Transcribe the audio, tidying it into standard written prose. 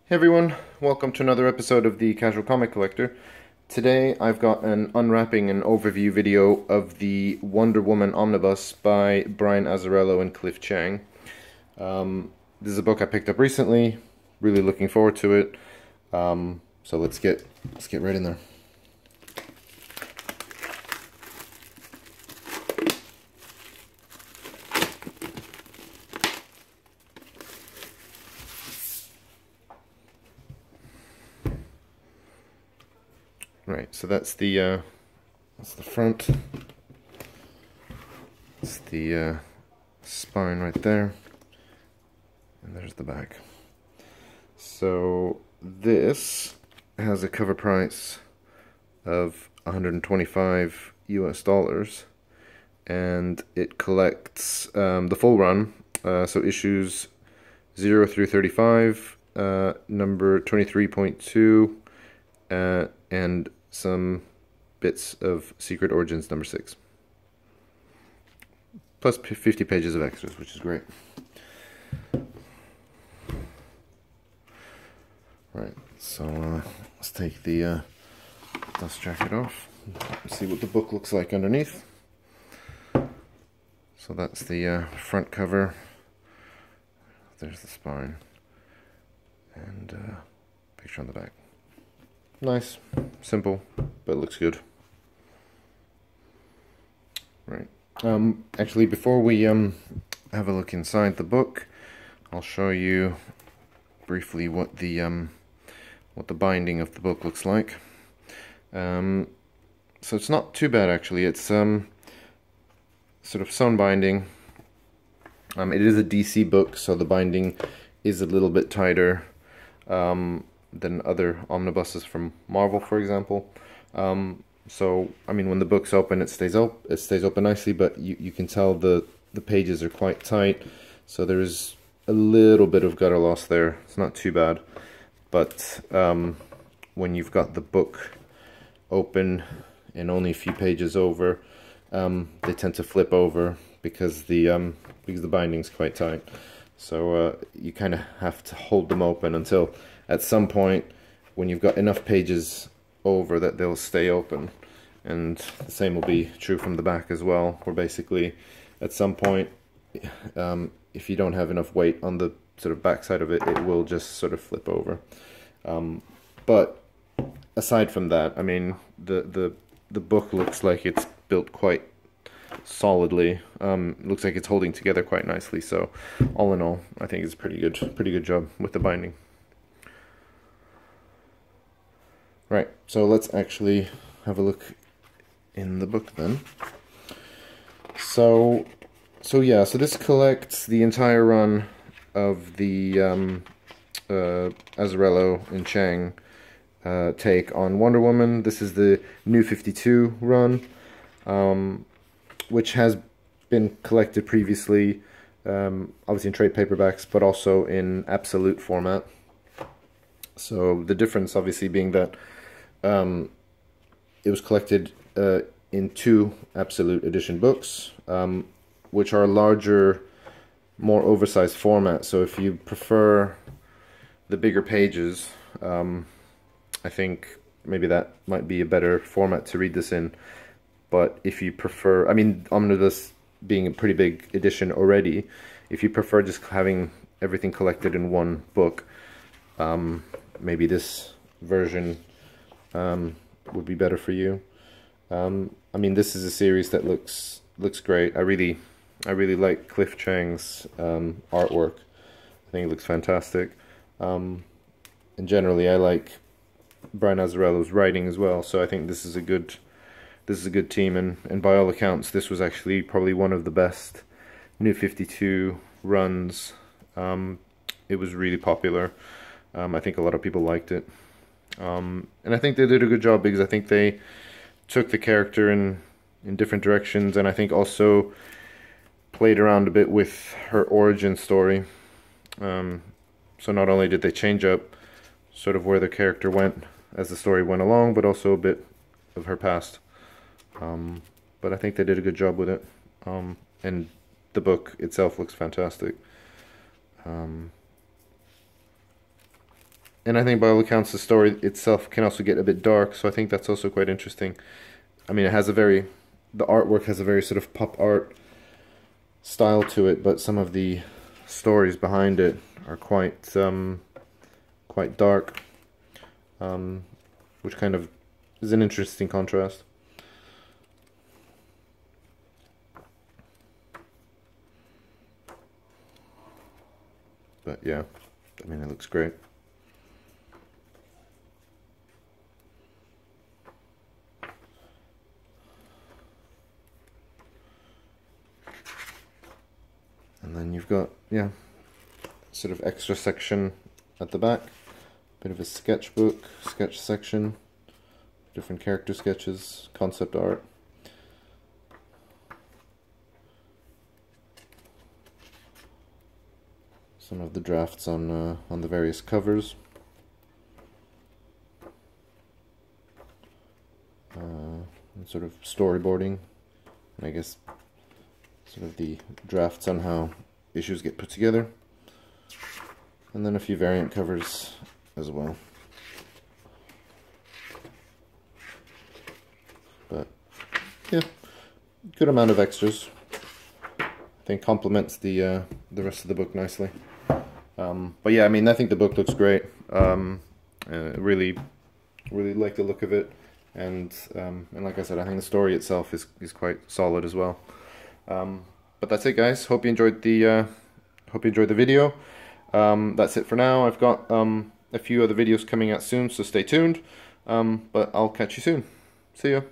Hey everyone, welcome to another episode of the Casual Comic Collector. Today I've got an unwrapping and overview video of the Wonder Woman Omnibus by Brian Azzarello and Cliff Chiang. This is a book I picked up recently, really looking forward to it. So let's get right in there. Right, so that's the front. It's the spine right there, and there's the back. So this has a cover price of 125 US dollars, and it collects the full run, so issues 0 through 35, number 23.2, and some bits of Secret Origins number 6. Plus 50 pages of extras, which is great. Right, so let's take the dust jacket off and see what the book looks like underneath. So that's the front cover. There's the spine. And picture on the back. Nice, simple, but it looks good. Right. Actually, before we have a look inside the book, I'll show you briefly what the binding of the book looks like. So it's not too bad actually. It's sort of sewn binding. It is a DC book, so the binding is a little bit tighter than other omnibuses from Marvel, for example. So I mean, when the book's open, it stays open nicely, but you can tell the pages are quite tight, so there's a little bit of gutter loss there. It's not too bad, but when you've got the book open and only a few pages over, they tend to flip over because the binding's quite tight. So you kind of have to hold them open until at some point when you've got enough pages over that they'll stay open. And the same will be true from the back as well, where basically at some point, if you don't have enough weight on the sort of back side of it, it will just sort of flip over. But aside from that, I mean, the book looks like it's built quite solidly. Looks like it's holding together quite nicely, so all in all, I think it's a pretty good job with the binding. Right, so let's actually have a look in the book then. So this collects the entire run of the Azzarello and Chiang take on Wonder Woman. This is the New 52 run, which has been collected previously, obviously in trade paperbacks, but also in absolute format. So the difference obviously being that it was collected in 2 absolute edition books, which are larger, more oversized format. So if you prefer the bigger pages, I think maybe that might be a better format to read this in. But if you prefer, I mean, Omnibus being a pretty big edition already, if you prefer just having everything collected in one book, maybe this version would be better for you. I mean, this is a series that looks great. I really like Cliff Chiang's artwork. I think it looks fantastic. And generally, I like Brian Azzarello's writing as well. So I think this is a good team. And by all accounts, this was actually probably one of the best New 52 runs. It was really popular. I think a lot of people liked it. And I think they did a good job because I think they took the character in different directions, and I think also played around a bit with her origin story. So not only did they change up sort of where the character went as the story went along, but also a bit of her past. But I think they did a good job with it. And the book itself looks fantastic. And I think by all accounts the story itself can also get a bit dark, so I think that's also quite interesting. I mean, the artwork has a very sort of pop art style to it, but some of the stories behind it are quite dark, which kind of is an interesting contrast. But yeah, I mean, it looks great. And then you've got, yeah, sort of extra section at the back. Bit of a sketchbook, sketch section, different character sketches, concept art. Some of the drafts on the various covers. And sort of storyboarding, and I guess sort of the drafts on how issues get put together, and then a few variant covers as well. But yeah, good amount of extras. I think complements the rest of the book nicely. But yeah, I mean, I think the book looks great. Really like the look of it, and like I said, I think the story itself is quite solid as well. But that's it, guys. Hope you enjoyed the video. That's it for now. I've got a few other videos coming out soon, so stay tuned. But I'll catch you soon. See ya.